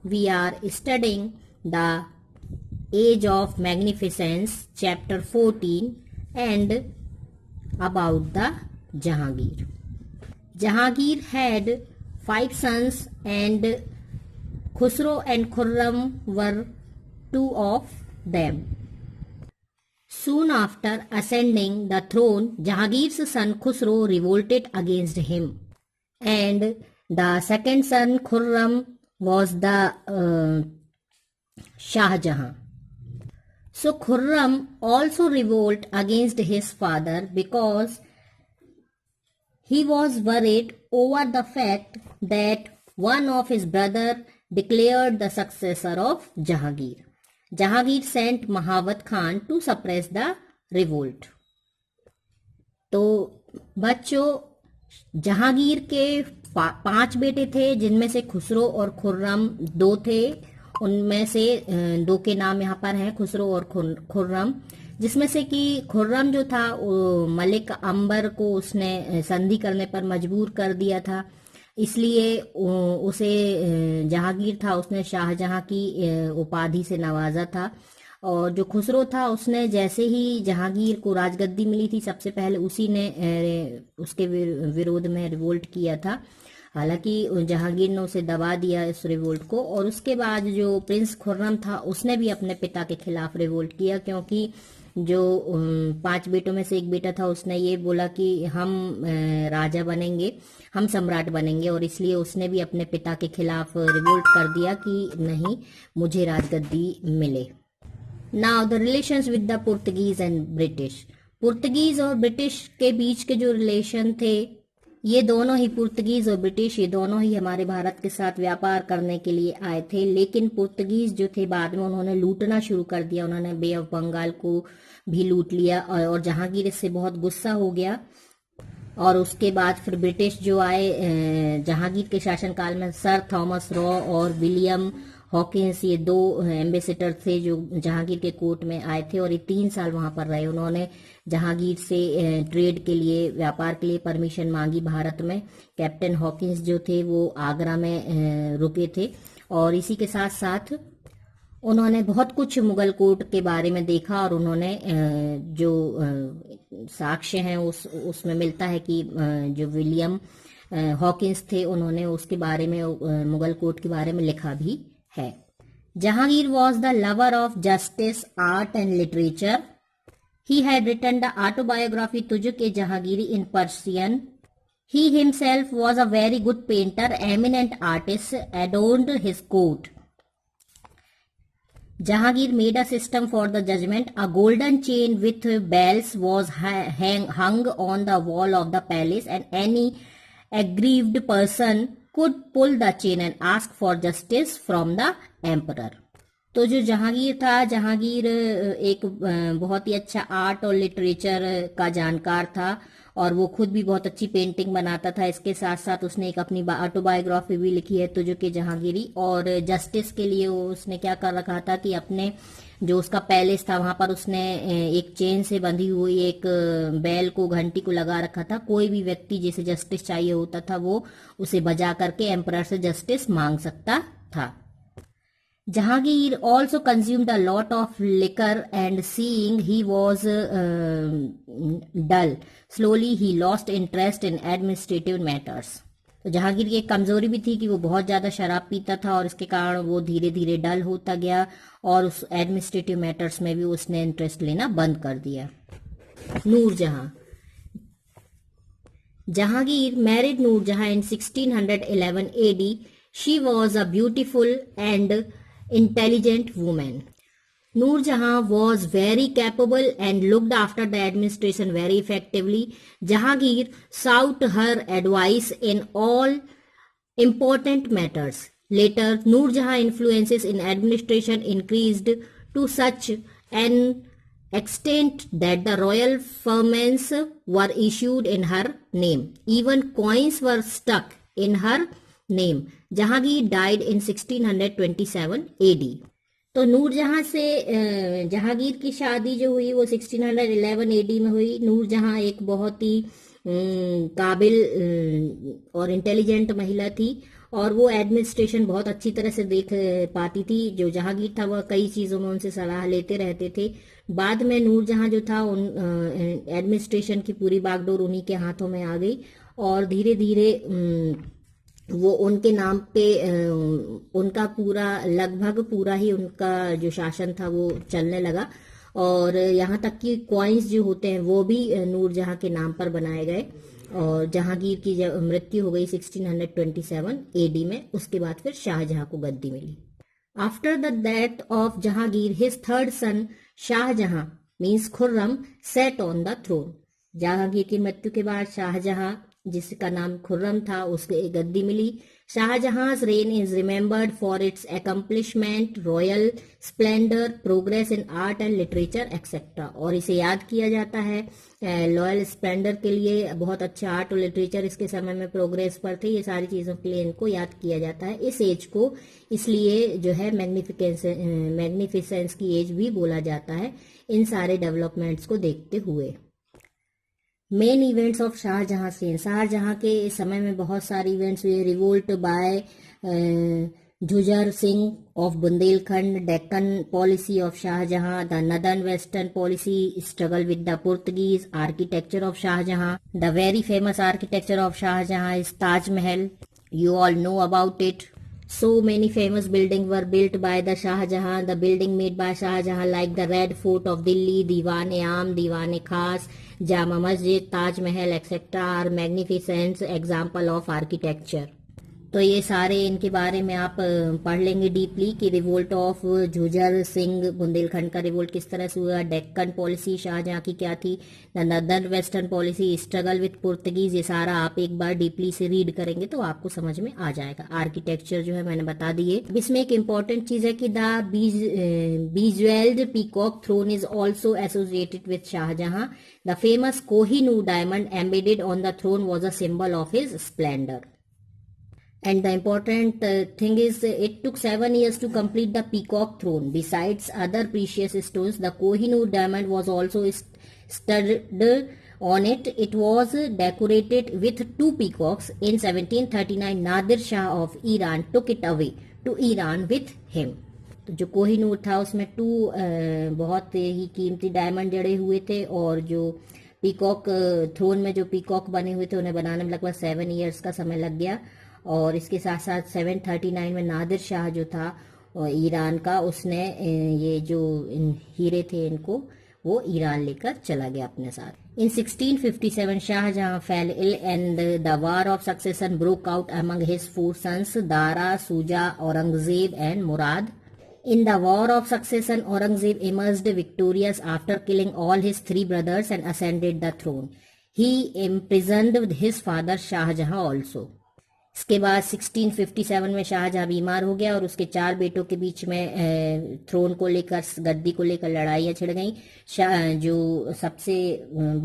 we are studying the Age of Magnificence, chapter 14, and about the Jahangir. Jahangir had 5 sons, and Khusro and Khurram were 2 of them. Soon after ascending the throne, Jahangir's son Khusro revolted against him, and the second son Khurram was the Shah Jahan. So Khurram also revolted against his father because he was worried over the fact that one of his brothers declared the successor of Jahangir. Jahangir sent Mahawat Khan to suppress the revolt. तो बच्चों, जहांगीर के 5 बेटे थे, जिनमें से खुसरो और खुर्रम 2 थे. उनमें से 2 के नाम यहाँ पर हैं, खुसरो और खुर्रम, जिसमें से कि खुर्रम जो था वो मलिक अंबर को उसने संधि करने पर मजबूर कर दिया था, इसलिए उसे जहांगीर था उसने शाहजहां की उपाधि से नवाजा था. और जो खुसरो था उसने जैसे ही जहांगीर को राजगद्दी मिली थी, सबसे पहले उसी ने उसके विरोध में रिवोल्ट किया था. हालांकि जहांगीर ने उसे दबा दिया इस रिवोल्ट को, और उसके बाद जो प्रिंस खुर्रम था उसने भी अपने पिता के खिलाफ रिवोल्ट किया, क्योंकि जो 5 बेटों में से एक बेटा था उसने ये बोला कि हम राजा बनेंगे, हम सम्राट बनेंगे, और इसलिए उसने भी अपने पिता के खिलाफ रिवोल्ट कर दिया कि नहीं, मुझे राजगद्दी मिले. Now the relations with the Portuguese and British. Portuguese और ब्रिटिश के बीच के जो रिलेशन थे, ये दोनों ही पुर्तगीज और ब्रिटिश ये दोनों ही हमारे भारत के साथ व्यापार करने के लिए आए थे. लेकिन पुर्तगीज जो थे बाद में उन्होंने लूटना शुरू कर दिया, उन्होंने बे ऑफ बंगाल को भी लूट लिया, और जहांगीर इससे बहुत गुस्सा हो गया. और उसके बाद फिर ब्रिटिश जो आए जहांगीर के शासनकाल में, सर थॉमस रॉ और विलियम हॉकिंस, ये 2 एम्बेसडर थे जो जहांगीर के कोर्ट में आए थे, और ये 3 साल वहां पर रहे. उन्होंने जहांगीर से ट्रेड के लिए, व्यापार के लिए परमिशन मांगी भारत में. कैप्टन हॉकिंस जो थे वो आगरा में रुके थे, और इसी के साथ साथ उन्होंने बहुत कुछ मुगल कोर्ट के बारे में देखा, और उन्होंने जो साक्ष्य हैं उसमें मिलता है कि जो विलियम हॉकिंस थे उन्होंने उसके बारे में, मुगल कोर्ट के बारे में लिखा भी है. Jahangir was the lover of justice, art and literature. He had written the autobiography Tujhuk-e-Jahangiri in Persian. He himself was a very good painter, eminent artist, adorned his court. Jahangir made a system for the judgment. A golden chain with bells was hung on the wall of the palace, and any aggrieved person could pull the chain and ask for justice from the emperor. तो जो जहांगीर था, जहांगीर एक बहुत ही अच्छा art और literature का जानकार था, और वो खुद भी बहुत अच्छी पेंटिंग बनाता था. इसके साथ साथ उसने एक अपनी ऑटोबायोग्राफी भी लिखी है, तुजुक-ए-जहांगीरी. और जस्टिस के लिए उसने क्या कर रखा था कि अपने जो उसका पैलेस था वहां पर उसने एक चेन से बंधी हुई एक बैल को, घंटी को लगा रखा था. कोई भी व्यक्ति जिसे जस्टिस चाहिए होता था वो उसे बजा करके एम्परर से जस्टिस मांग सकता था. Jahangir also consumed a lot of liquor, and seeing he was dull, slowly he lost interest in administrative matters. तो जहांगीर की एक कमजोरी भी थी कि वो बहुत ज्यादा शराब पीता था, और इसके कारण वो धीरे धीरे डल होता गया, और उस एडमिनिस्ट्रेटिव मैटर्स में भी उसने इंटरेस्ट लेना बंद कर दिया. Noor Jahan. Jahangir married Noorjahan in 1611 AD. She was a beautiful and intelligent woman. Noorjahan was very capable and looked after the administration very effectively. Jahangir sought her advice in all important matters. Later, Noorjahan's influences in administration increased to such an extent that the royal firmans were issued in her name. Even coins were stuck in her name. Jahangir died in 1627 AD. तो नूरजहां से जहांगीर की शादी जो हुई वो 1611 AD में हुई. नूरजहां एक बहुत ही काबिल और इंटेलिजेंट महिला थी, और वो एडमिनिस्ट्रेशन बहुत अच्छी तरह से देख पाती थी। जो जहांगीर था वह कई चीजों में उनसे सलाह लेते रहते थे। बाद में नूरजहां जो था उन एडमिनिस्ट्रेशन की पूरी बागडोर उन्हीं के हाथों में आ गई और धीरे धीरे वो उनके नाम पे उनका पूरा लगभग पूरा ही उनका जो शासन था वो चलने लगा और यहाँ तक कि कॉइन्स जो होते हैं वो भी नूरजहां के नाम पर बनाए गए। और जहांगीर की जब मृत्यु हो गई 1627 एडी में, उसके बाद फिर शाहजहां को गद्दी मिली। After the death of Jahangir his third son Shahjahan means Khurram set on the throne. Jahangir की मृत्यु के बाद शाहजहां जिसका नाम खुर्रम था उसके गद्दी मिली। शाहजहां's reign is remembered for its accomplishment, royal splendor, progress in art and literature, etc. और इसे याद किया जाता है लॉयल स्प्लेंडर के लिए, बहुत अच्छा आर्ट और लिटरेचर इसके समय में प्रोग्रेस पर थे, ये सारी चीजों के लिए इनको याद किया जाता है। इस एज को इसलिए जो है मैग्निफिसेंस की एज भी बोला जाता है इन सारे डेवलपमेंट्स को देखते हुए। मेन इवेंट्स ऑफ शाहजहां से, शाहजहां के समय में बहुत सारे इवेंट्स हुए। Revolt by Jhujhar Singh of Bundelkhand, Deccan policy of Shahjahan, the northern western policy, struggle with the Portuguese, architecture of Shahjahan. The very famous architecture of Shahjahan is Taj Mahal, you all know about it. So many famous buildings were built by the Shahjahan. The building made by Shahjahan like the Red Fort of Delhi, Diwan-e-Aam, Diwan-e-Khas, Jama Masjid, Taj Mahal, etc. are magnificent example of architecture. तो ये सारे इनके बारे में आप पढ़ लेंगे deeply कि रिवोल्ट ऑफ झुझर सिंह, बुंदेलखंड का रिवोल्ट किस तरह से हुआ, डेक्कन पॉलिसी शाहजहां की क्या थी, northern western policy, struggle with Portuguese, ये सारा आप एक बार डीपली से रीड करेंगे तो आपको समझ में आ जाएगा। आर्किटेक्चर जो है मैंने बता दिए। इसमें एक इंपॉर्टेंट चीज है कि the bejewelled peacock throne is also associated with Shahjahan. The famous Kohinoor diamond embedded on the throne was a symbol of his splendour. And the important thing is it took 7 years to complete the peacock throne. Besides other precious stones, the Kohinoor diamond was also studded on it. It was decorated with 2 peacocks. In 1739, Nadir Shah of Iran took it away to Iran with him. तो जो कोहिनूर था उसमें 2 बहुत ही कीमती diamond जड़े हुए थे और जो पीकॉक थ्रोन में जो पीकॉक बने हुए थे उन्हें बनाने में लगभग 7 years का समय लग गया। और इसके साथ साथ 739 में नादिर शाह जो था ईरान का, उसने ये जो हीरे थे इनको वो ईरान लेकर चला गया अपने साथ। In 1657 Shahjahan fell ill and the war of succession broke out among his 4 sons Dara, Shuja, Aurangzeb and Murad. In the war of succession, Aurangzeb emerged victorious after killing all his 3 brothers and ascended the throne. He imprisoned his father Shahjahan also. इसके बाद 1657 में शाहजहां बीमार हो गया और उसके 4 बेटों के बीच में थ्रोन को लेकर, गद्दी को लेकर लड़ाइयां छिड़ गईं। जो सबसे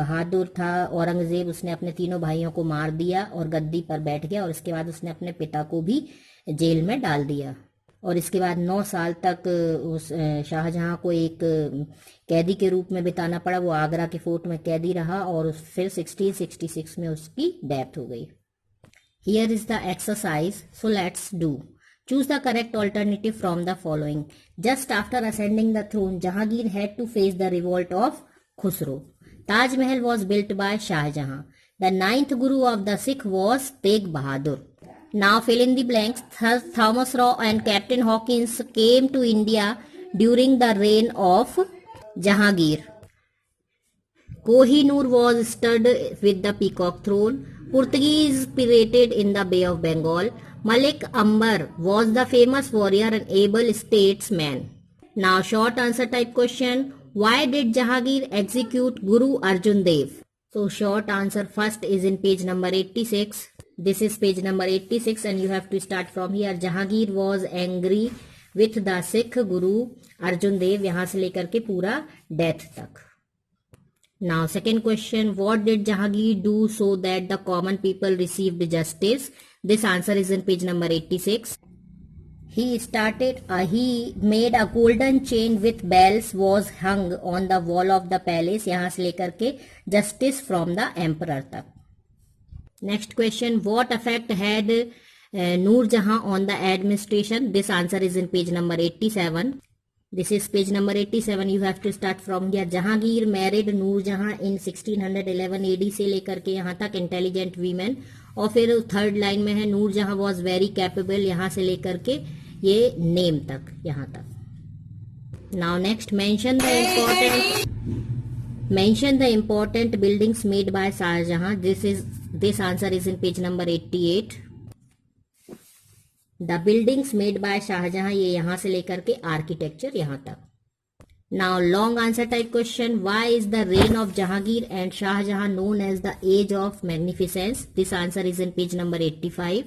बहादुर था औरंगजेब, उसने अपने 3 भाइयों को मार दिया और गद्दी पर बैठ गया और इसके बाद उसने अपने पिता को भी जेल में डाल दिया। और इसके बाद 9 साल तक उस शाहजहां को एक कैदी के रूप में बिताना पड़ा। वो आगरा के फोर्ट में कैदी रहा और फिर 1666 में उसकी डेथ हो गई। Here is the exercise, so let's do. Choose the correct alternative from the following. Just after ascending the throne, Jahangir had to face the revolt of Khusro. Taj Mahal was built by Shah Jahan. The 9th Guru of the Sikh was Tegh Bahadur. Now fill in the blanks. Thomas Raw and Captain Hawkins came to India during the reign of Jahangir. Kohinoor was studded with the peacock throne. Portuguese pirated in the Bay of Bengal. Malik Ambar was the famous warrior and able statesman. Now short answer type question. Why did Jahangir execute Guru Arjan Dev? So short answer first is in page number 86. This is page number 86 and you have to start from here. Jahangir was angry with the Sikh Guru Arjan Dev, यहाँ से लेकर के पूरा death तक. Now second question, what did Jahangir do so that the common people received justice? This answer is in page number 86. He made a golden chain with bells was hung on the wall of the palace, यहाँ से लेकर के justice from the emperor तक. Next question, what effect had Noor Jahan on the administration. This answer is in page number 87. This is page number 87. You have to start from here. Jahangir married Noor Jahan in 1611 AD से लेकर के यहाँ तक intelligent women. और फिर third line में है नूर जहां वॉज वेरी कैपेबल, यहाँ से लेकर के ये नेम तक यहाँ तक. Now next mention the important buildings made by Shahjahan. This answer is in page number 88. The buildings made by Shahjahan, ये यहाँ से लेकर के आर्किटेक्चर यहाँ तक. Now long answer type question. Why is the reign of Jahangir and Shahjahan known as the age of magnificence? This answer is in page number 85.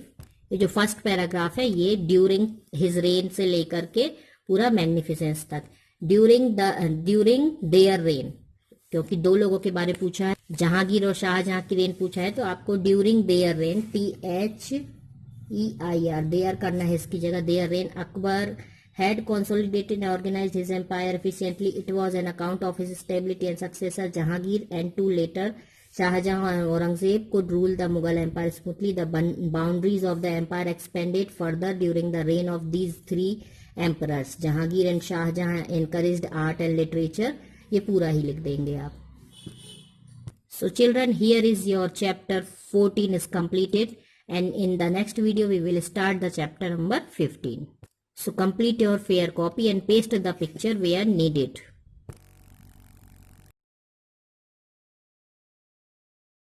ये जो first paragraph है ये ड्यूरिंग हिज रेन से लेकर के पूरा मैग्निफिसेंस तक. During their rain, क्योंकि दो लोगों के बारे में पूछा है, जहांगीर और शाहजहां की रेन पूछा है, तो आपको during their reign, THEIR their करना है इसकी जगह, their reign. Akbar had consolidated and organized his empire efficiently. It was an account of his stability and successor Jahangir and two later Shahjahan and Aurangzeb could rule the Mughal empire smoothly. The boundaries of the empire expanded further during the reign of these three emperors. Jahangir and Shahjahan encouraged art and literature. ये पूरा ही लिख देंगे आप. So children, here is your chapter 14 is completed, and in the next video we will start the chapter number 15. So complete your fair copy and paste the picture where needed.